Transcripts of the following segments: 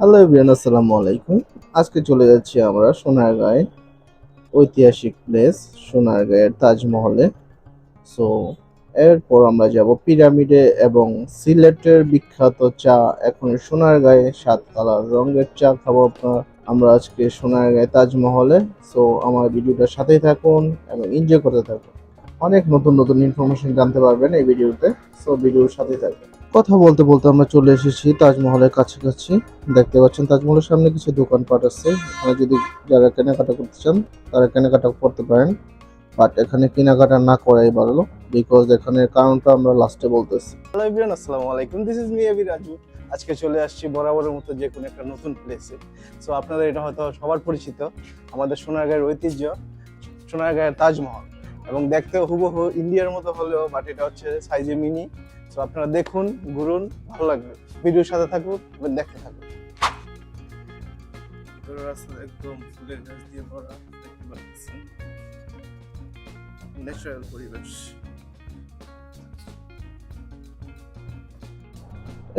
Hello everyone, আসসালামু আলাইকুম। আজকে চলে যাচ্ছি আমরা সোনারগাঁয়ে, ঐতিহাসিক প্লেস সোনারগাঁয়ের তাজমহলে। সো এরপর আমরা যাব পিরামিডে এবং সিলেটের বিখ্যাত চা। এখন সোনারগাঁয়ে 7 কালার রঙের চা খাবো আমরা আজকে সোনারগাঁয়ে তাজমহলে। সো আমার ভিডিওটার সাথেই থাকুন এবং এনজয় করতে থাকুন। অনেক নতুন নতুন ইনফরমেশন জানতে পারবেন এই ভিডিওতে। সো ভিডিওর সাথেই থাকুন। কথা বলতে বলতে আমরা চলে এসেছি তাজমহলের কাছাকাছি। দেখতে পাচ্ছেন তাজমহলের সামনে কিছু দোকানপাট আছে। এখানে যদি যারা কেনাকাটা করতে চান তারা কেনাকাটা করতে পারেন, বাট এখানে কেনাকাটা না করাই ভালো, বিকজ এখানে কারণটা আমরা লাস্টে বলতেছি। হ্যালো এভরিওয়ান, আসসালামু আলাইকুম। This is me AB Raju. আজকে চলে আসছি বরাবরের মতো যে কোনো একটা নতুন প্লেসে। সো আপনাদের এটা হয়তো সবার পরিচিত, আমাদের সোনারগাঁয়ের ঐতিহ্য সোনারগাঁয়ের তাজমহল। এবং দেখতে হুবহু ইন্ডিয়ার মতো হলেও বাট এটা হচ্ছে সাইজে মিনি। তো আপনারা দেখুন, ঘুরুন, ভালো লাগবে। ভিডিওর সাথে থাকুন এবং দেখতে থাকুন। রাস্তা একদম ফুলের গাছ দিয়ে ভরা, দেখতে পাচ্ছেন ন্যাচারাল পরিবেশ।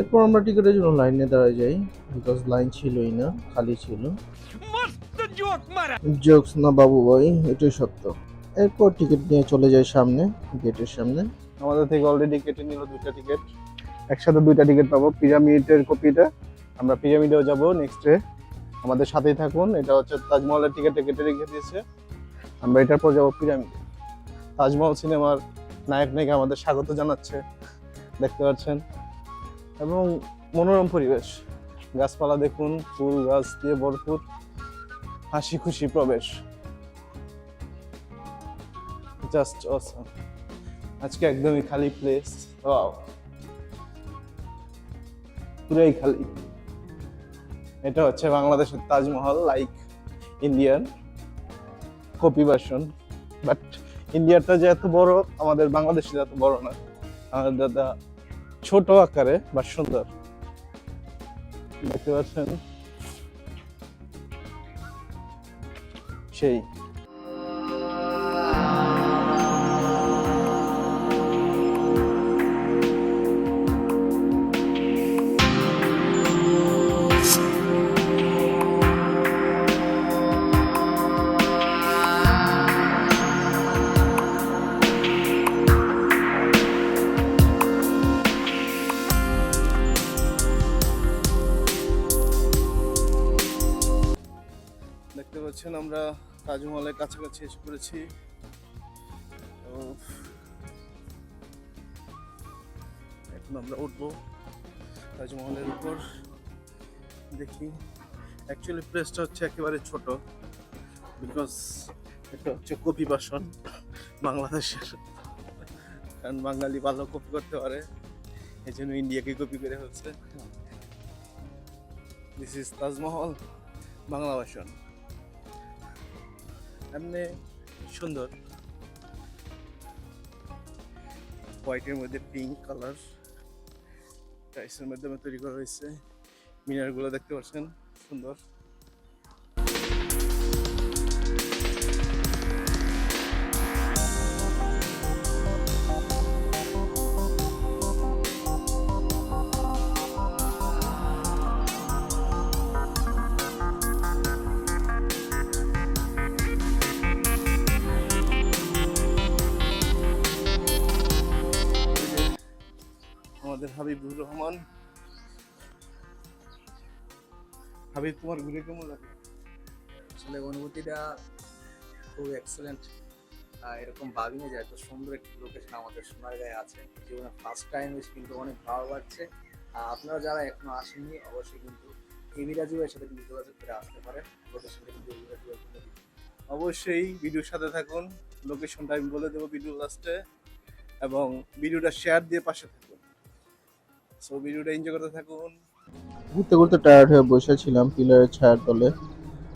এরপর আমরা টিকিটের জন্য লাইনে দাঁড়ায় যাই, বিকজ লাইন ছিলই না, খালি ছিল। জোকস না বাবু ভাই, এটাই সত্য। এরপর টিকিট নিয়ে চলে যাই সামনে, গেটের সামনে। আমাদের থেকে অলরেডি কেটে নিল 2টা টিকিট, একসাথে 2টা টিকিট পাবো। পিরামিডের কপিটা, আমরা পিরামিডেও যাব নেক্সটে, আমাদের সাথেই থাকুন। এটা হচ্ছে তাজমহলের টিকিটে কেটে রেখে দিয়েছে, আমরা এটার পর যাবো পিরামিডে। তাজমহল সিনেমার নায়ক নায়িকা আমাদের স্বাগত জানাচ্ছে, দেখতে পাচ্ছেন। এবং মনোরম পরিবেশ, গাছপালা দেখুন, ফুল গাছ দিয়ে ভরপুর, হাসি খুশি প্রবেশ, জাস্ট অসাম। আজকে একদমই খালি প্লেস, ওয়াও, পুরাই খালি। এটা হচ্ছে বাংলাদেশের Taj Mahal, like Indian copy version, but ইন্ডিয়ারটা যে এত বড়, আমাদের বাংলাদেশের এত বড় না, আমাদের দাদা ছোট আকারে বা সুন্দর, দেখতে পাচ্ছেন সেই। দেখতে পাচ্ছেন আমরা তাজমহলের কাছাকাছি এসে পড়েছি। এখন আমরা উঠবো তাজমহলের উপর। দেখি, অ্যাকচুয়ালি প্লেসটা হচ্ছে একেবারে ছোট, বিকজ এটা হচ্ছে কপি ভার্সন বাংলাদেশের, কারণ বাঙালি ভালো কপি করতে পারে, এই জন্য ইন্ডিয়াকে কপি করে হচ্ছে। This is Taj Mahal Bangla version. এমনি সুন্দর, হোয়াইটের মধ্যে পিঙ্ক কালার টাইসের মাধ্যমে তৈরি করা হয়েছে। মিনারগুলো দেখতে পাচ্ছেন, সুন্দর। আমাদের হাবিবুর রহমান। হাবিব, তোমার ঘুরে কেমন লাগে? আসলে অনুভূতিটা খুব এক্সেলেন্ট। এরকম ভাবিনি যে এত সুন্দর একটি লোকেশন আমাদের সোনারগাঁয়ে আছে। জীবনে ফার্স্ট টাইম এসে কিন্তু অনেক ভালো লাগছে। আপনারা যারা এখনো আসেননি অবশ্যই কিন্তু এবি রাজুয়ের সাথে কিন্তু যোগাযোগ করে আসতে পারেন। লোকেশনটা কিন্তু এবি রাজুয়ের বলে দিই। অবশ্যই ভিডিওর সাথে থাকুন, লোকেশনটা আমি বলে দেবো ভিডিও লাস্টে, এবং ভিডিওটা শেয়ার দিয়ে পাশে থাকুন। সো ভিডিওটা এনজয় করতে থাকুন। ঘুরতে ঘুরতে টায়ার্ড হয়ে বসেছিলাম পিলারের ছায়ার তলে,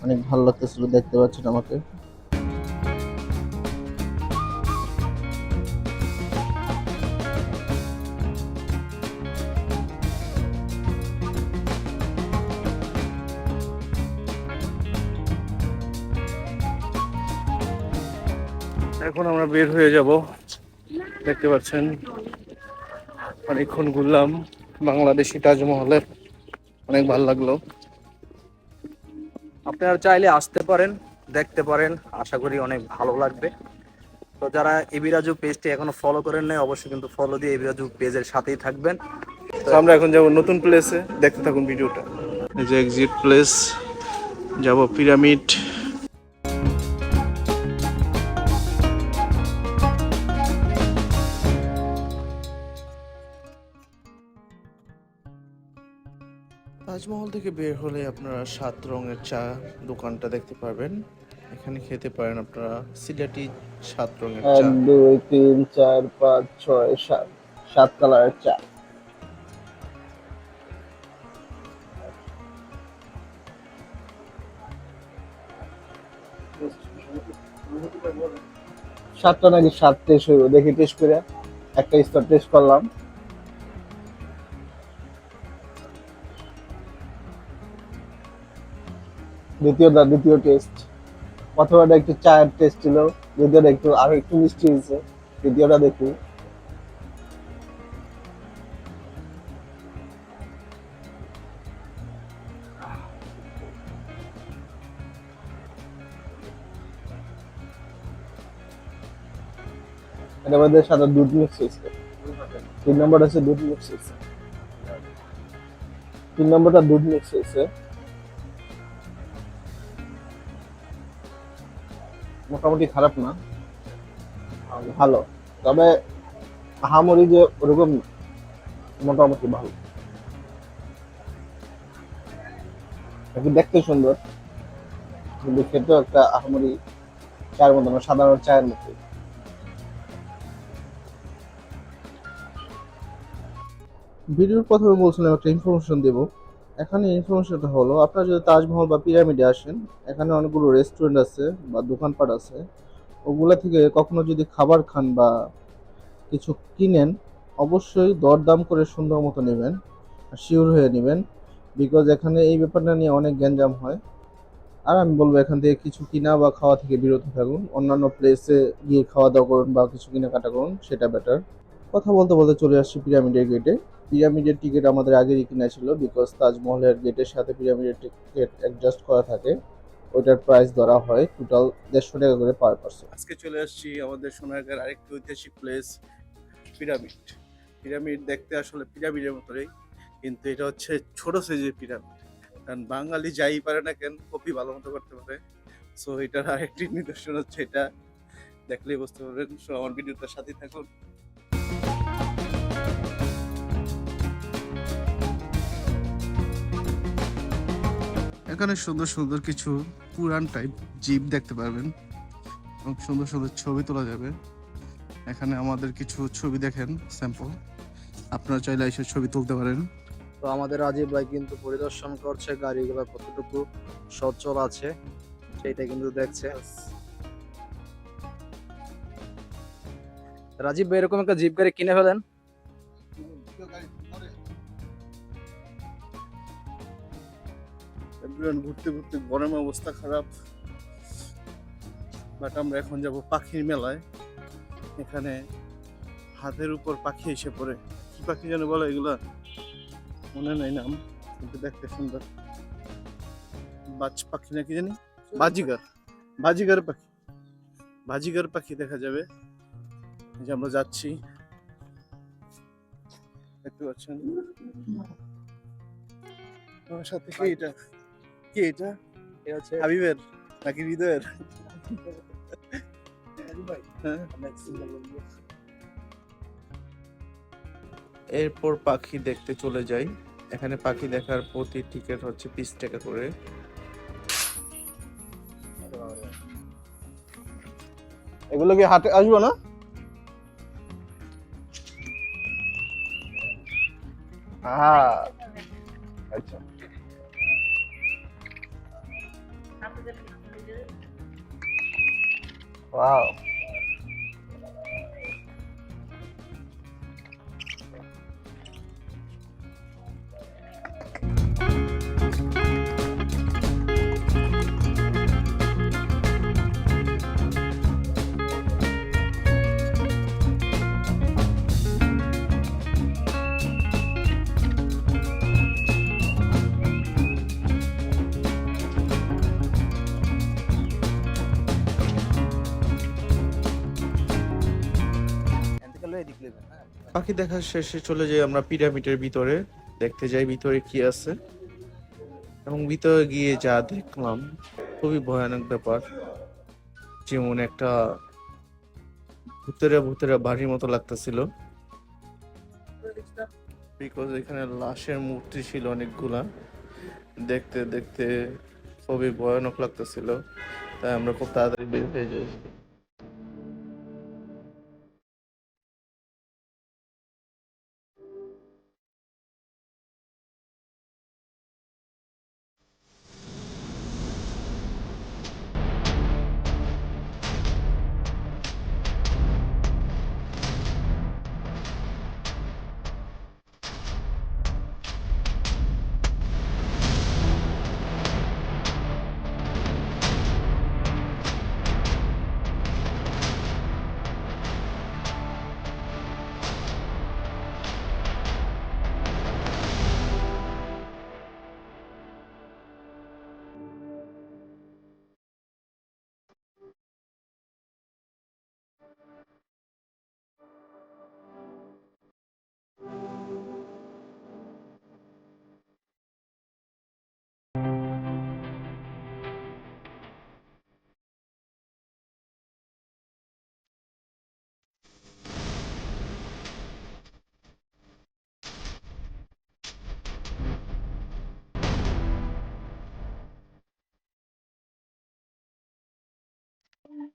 অনেক ভালো লাগতেছিল, দেখতে পাচ্ছেন আমাকে। এখন আমরা বের হয়ে যাব, দেখতে পাচ্ছেন অনেকক্ষণ ঘুরলাম বাংলাদেশি তাজমহলে, অনেক ভালো লাগলো। আপনারা চাইলে আসতে পারেন, দেখতে পারেন, আশা করি অনেক ভালো লাগবে। তো যারা এবি রাজু পেজটি এখনো ফলো করেন নাই, অবশ্যই কিন্তু ফলো দিয়ে এবি রাজু পেজের সাথেই থাকবেন। তো আমরা এখন যাব নতুন প্লেসে, দেখতে থাকুন ভিডিওটা। এই যে এক্সিট প্লেস, যাব পিরামিড। তাজমহল থেকে বের হলে আপনারা 7 রঙের চা দোকানটা দেখতে পারবেন। এখানে খেতে পারেন আপনারা সিলেটি 7 রঙের চা। 1 2 3 4 5 6 7 7 কালারের চা। সাতটা নাকি 7 টেস্ট হইব, দেখি টেস্ট করে। একটা স্তর টেস্ট করলাম। দ্বিতীয় টেস্ট। প্রথমটা একটু চায়ের টেস্ট ছিল, দ্বিতীয়টা একটু আরো একটু মিষ্টি হয়েছে। দ্বিতীয়টা দেখি। এটার মধ্যে সাদা দুধ মিক্স হয়েছে। 3 নম্বরটা হচ্ছে দুধ মিক্স হয়েছে। 3 নম্বরটা দুধ মিক্স হয়েছে। মোটামুটি খারাপ না, ভালো। তবে আহামরি যে ওরকম, মোটামুটি ভালো। একটু দেখতে সুন্দর, কিন্তু খেতেও একটা আহামরি চায়ের মতো না, সাধারণ চায়ের মতো। ভিডিওর প্রথমে বলছিলাম একটা ইনফরমেশন দেব। এখানে ইনফরমেশনটা হলো, আপনারা যদি তাজমহল বা পিরামিডে আসেন, এখানে অনেকগুলো রেস্টুরেন্ট আছে বা দোকানপাট আছে। ওগুলা থেকে কখনো যদি খাবার খান বা কিছু কিনেন, অবশ্যই দরদাম করে সুন্দর মতো নেবেন, আর শিওর হয়ে নেবেন। বিকজ এখানে এই ব্যাপারটা নিয়ে অনেক গ্যাঞ্জাম হয়। আর আমি বলবো এখান থেকে কিছু কিনা বা খাওয়া থেকে বিরত থাকুন, অন্যান্য প্লেসে গিয়ে খাওয়া দাওয়া করুন বা কিছু কেনাকাটা করুন, সেটা বেটার। কথা বলতে বলতে চলে আসছি পিরামিডের গেটে। পিরামিডের টিকিট আমাদের আগেরই কিনা ছিল, বিকজ তাজমহলের গেটের সাথে পিরামিডের টিকিট অ্যাডজাস্ট করা থাকে। ওইটার প্রাইস ধরা হয় টোটাল 150 টাকা করে পার পারসন। আজকে চলে আসছি আমাদের সোনারগাঁর আরেকটি ঐতিহাসিক প্লেস, পিরামিড। পিরামিড দেখতে আসলে পিরামিডের মতোই, কিন্তু এটা হচ্ছে ছোট সাইজের পিরামিড। কারণ বাঙালি যাই পারে না কেন, কপি ভালো মতো করতে পারে। সো এটার আরেকটি নিদর্শন হচ্ছে এটা, দেখলেই বুঝতে পারবেন। সো আমার ভিডিওটার সাথেই থাকুন। এখানে সুন্দর সুন্দর কিছু পুরান টাইপ জিপ দেখতে পারবেন এবং সুন্দর সুন্দর ছবি তোলা যাবে। এখানে আমাদের কিছু ছবি দেখেন স্যাম্পল, আপনারা চাইলে এসে ছবি তুলতে পারেন। তো আমাদের রাজীব ভাই কিন্তু পরিদর্শন করছে গাড়িগুলো কতটুকু সচল আছে সেটা কিন্তু দেখছে। রাজীব ভাই এরকম একটা জিপ গাড়ি কিনে ফেলেন। ঘুরতে ঘুরতে গরমে অবস্থা খারাপ, বাট আমরা এখন যাব পাখির মেলায়। এখানে হাতের উপর পাখি এসে পড়ে, কি পাখি যেন বলে এগুলা, মনে নাই নাম, কিন্তু দেখতে সুন্দর। বাজ পাখি নাকি জানি, বাজিগার, বাজিগার পাখি, বাজিগার পাখি দেখা যাবে। এই যে আমরা যাচ্ছি, দেখতে পাচ্ছেন আমার সাথে। কি এটা, কি এটা? এটা হচ্ছে হাবিবের নাকি হৃদয়ের? এরপর পাখি দেখতে চলে যাই। এখানে পাখি দেখার প্রতি টিকিট হচ্ছে 20 টাকা করে। এগুলো কি হাটে আসবো না? হ্যাঁ, আচ্ছা। ওয়াও, পাখি দেখা শেষে চলে যাই আমরা পিরামিডের ভিতরে, দেখতে যাই ভিতরে কি আছে। এবং ভিতরে গিয়ে যা দেখলাম খুবই ভয়ানক ব্যাপার। যেমন একটা ভূতেরা ভূতেরা বাড়ির মতো লাগতেছিল, বিকজ এখানে লাশের মূর্তি ছিল অনেকগুলা। দেখতে দেখতে খুবই ভয়ানক লাগতেছিল, তাই আমরা খুব তাড়াতাড়ি বের হয়ে যাই।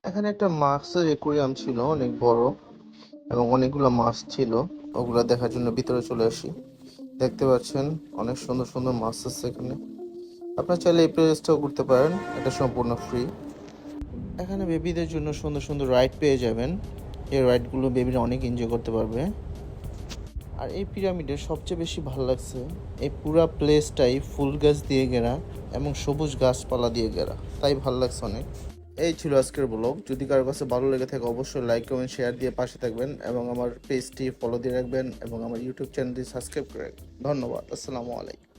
এখানে একটা মাছের অ্যাকুয়ারিয়াম ছিল অনেক বড়, এবং অনেকগুলো মাছ ছিল। ওগুলা দেখার জন্য ভিতরে চলে আসি। দেখতে পাচ্ছেন অনেক সুন্দর সুন্দর মাছ আছে এখানে। আপনারা চাইলে এই প্লেসটাও ঘুরতে পারেন, এটা সম্পূর্ণ ফ্রি। এখানে বেবিদের জন্য সুন্দর সুন্দর রাইড পেয়ে যাবেন। এই রাইডগুলো বেবিরা অনেক এনজয় করতে পারবে। আর এই পিরামিডের সবচেয়ে বেশি ভালো লাগছে এই পুরা প্লেসটাই ফুল গাছ দিয়ে ঘেরা এবং সবুজ গাছপালা দিয়ে ঘেরা, তাই ভালো লাগছে অনেক। এই ছিল আজকের ব্লগ। যদি কারো কাছে ভালো লেগে থাকে অবশ্যই লাইক কমেন্ট শেয়ার দিয়ে পাশে থাকবেন, এবং আমার পেজটি ফলো দিয়ে রাখবেন, এবং আমার ইউটিউব চ্যানেলটি সাবস্ক্রাইব করে রাখবেন। ধন্যবাদ। আসসালামু আলাইকুম।